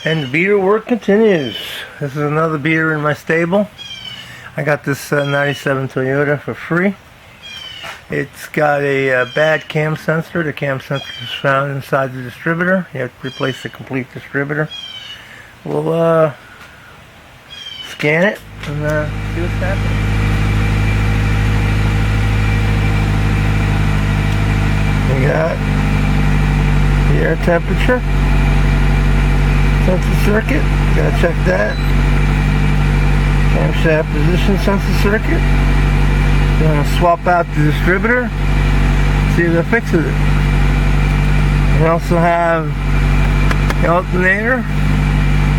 And the beater work continues. This is another beater in my stable. I got this 97 Toyota for free. It's got a bad cam sensor. The cam sensor is found inside the distributor. You have to replace the complete distributor. We'll scan it and see what's happening. We got the air temperature sensor circuit. Gotta check that. Camshaft position sensor circuit. Gonna swap out the distributor. See if that fixes it. We also have the alternator.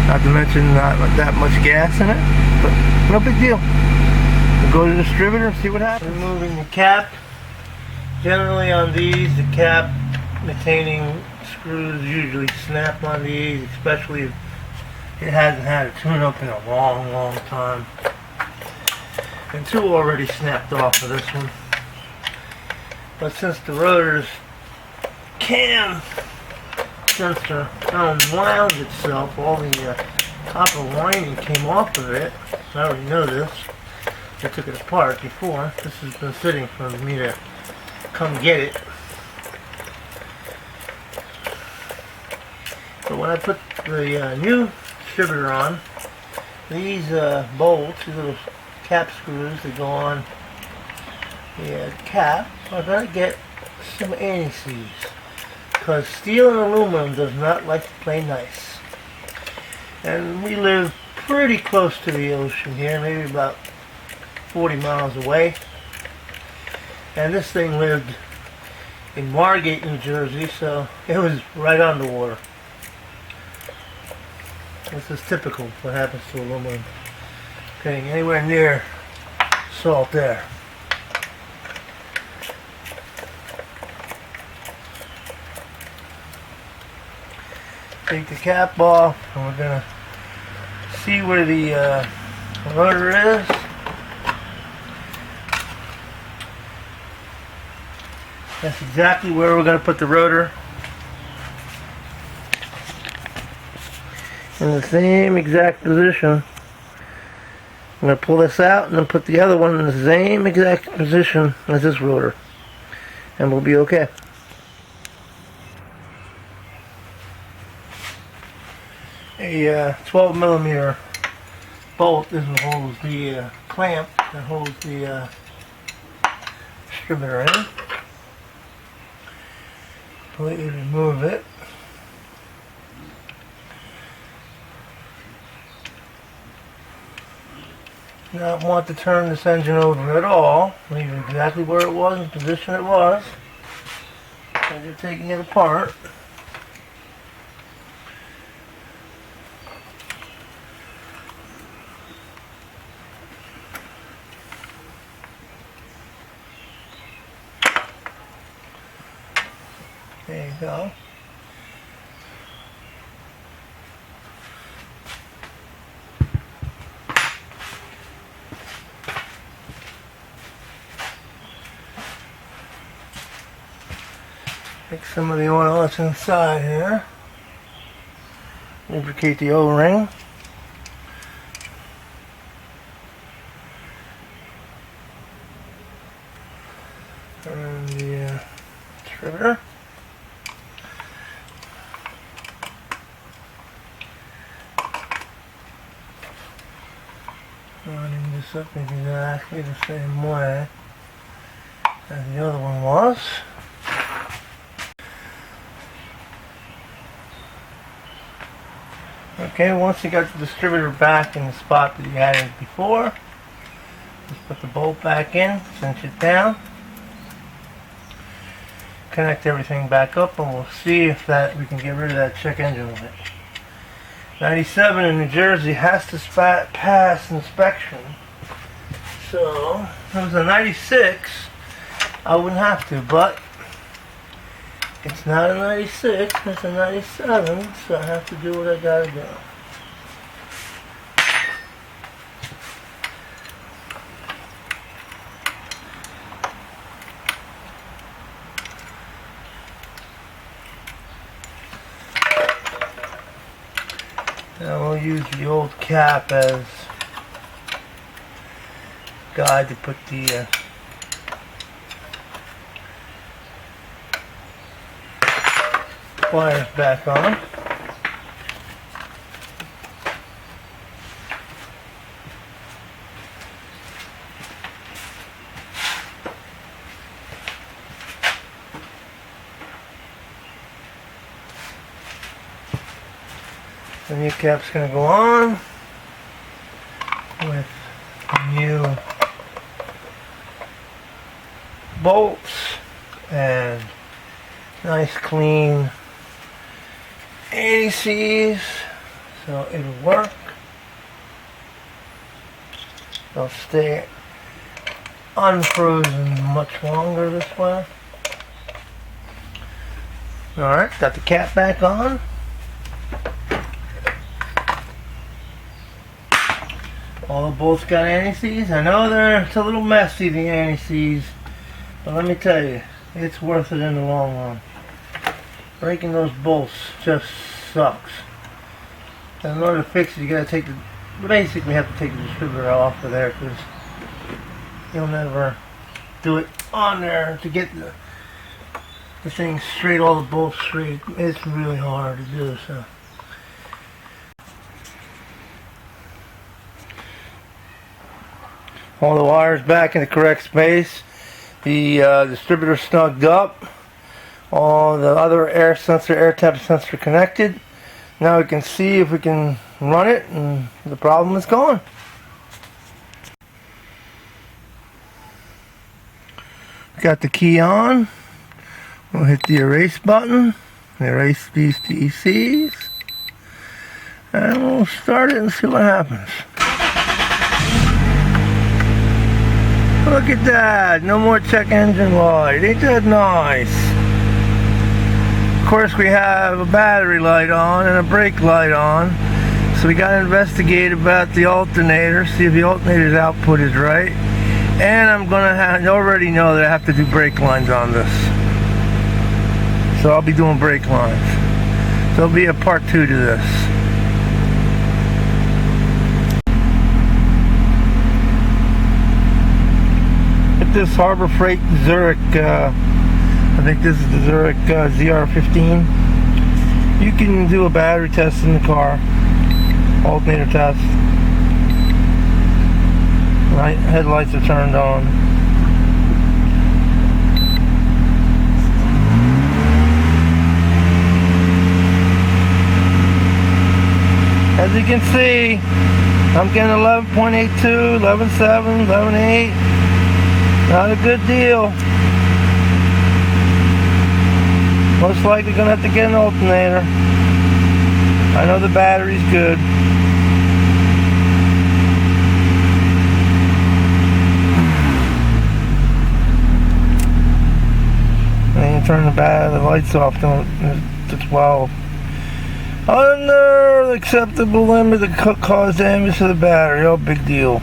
Not to mention not that much gas in it, but no big deal. We'll go to the distributor and see what happens. Removing the cap. Generally on these, the cap retaining screws usually snap on these, especially if it hasn't had a tune-up in a long time. And two already snapped off of this one. But since the rotor's cam sensor unwound itself, all the copper winding came off of it. I already know this. I took it apart before. This has been sitting for me to come get it. But when I put the new distributor on, these bolts, these little cap screws that go on the cap, are going to get some anti-seize, because steel and aluminum does not like to play nice. And we live pretty close to the ocean here, maybe about 40 miles away. And this thing lived in Margate, New Jersey, so it was right on the water. This is typical of what happens to aluminum. Getting anywhere near salt there. Take the cap off, and we're going to see where the rotor is. That's exactly where we're going to put the rotor. In the same exact position. I'm going to pull this out and then put the other one in the same exact position as this rotor. And we'll be okay. A 12 millimeter bolt is what holds the clamp that holds the distributor in. Completely remove it. Not want to turn this engine over at all. Leave it exactly where it was, in the position it was. As you're taking it apart. There you go. Take some of the oil that's inside here. Lubricate the O-ring. And the distributor. Lining this up exactly the same way as the other one was. Okay, once you got the distributor back in the spot that you had it before, just put the bolt back in, cinch it down, connect everything back up, and we'll see if we can get rid of that check engine light. 97 in New Jersey has to pass inspection. So, if it was a 96, I wouldn't have to, but it's not a 96, it's a 97, so I have to do what I gotta do. Now we'll use the old cap as guide to put the wires back on. The new cap's going to go on with new bolts and nice clean anti-seize, so it'll work. It'll stay unfrozen much longer this way. Alright, got the cap back on. All the bolts got anti-seize. I know it's a little messy, the anti-seize, but let me tell you, it's worth it in the long run. Breaking those bolts just sucks. And in order to fix it, you gotta basically have to take the distributor off of there, because you'll never do it on there to get the thing straight, all the bolts straight. It's really hard to do, so. All the wires back in the correct space. The distributor snugged up. All the other air temp sensor connected. Now we can see if we can run it, and the problem is gone. Got the key on. We'll hit the erase button. Erase these PCs. And we'll start it and see what happens. Look at that, no more check engine light. Ain't that nice? Of course, we have a battery light on and a brake light on, so we got to investigate about the alternator, see if the alternator's output is right. And I'm gonna already know that I have to do brake lines on this, so I'll be doing brake lines. So there'll be a part 2 to this. This Harbor Freight Zurich, I think this is the Zurich ZR15. You can do a battery test in the car, alternator test. Headlights are turned on. As you can see, I'm getting 11.82, 11.7, 11.8. Not a good deal. Most likely gonna have to get an alternator. I know the battery's good. And you turn the lights off to 12. Under the acceptable limit to cause damage to the battery. Oh, big deal.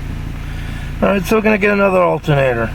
Alright, so we're gonna get another alternator.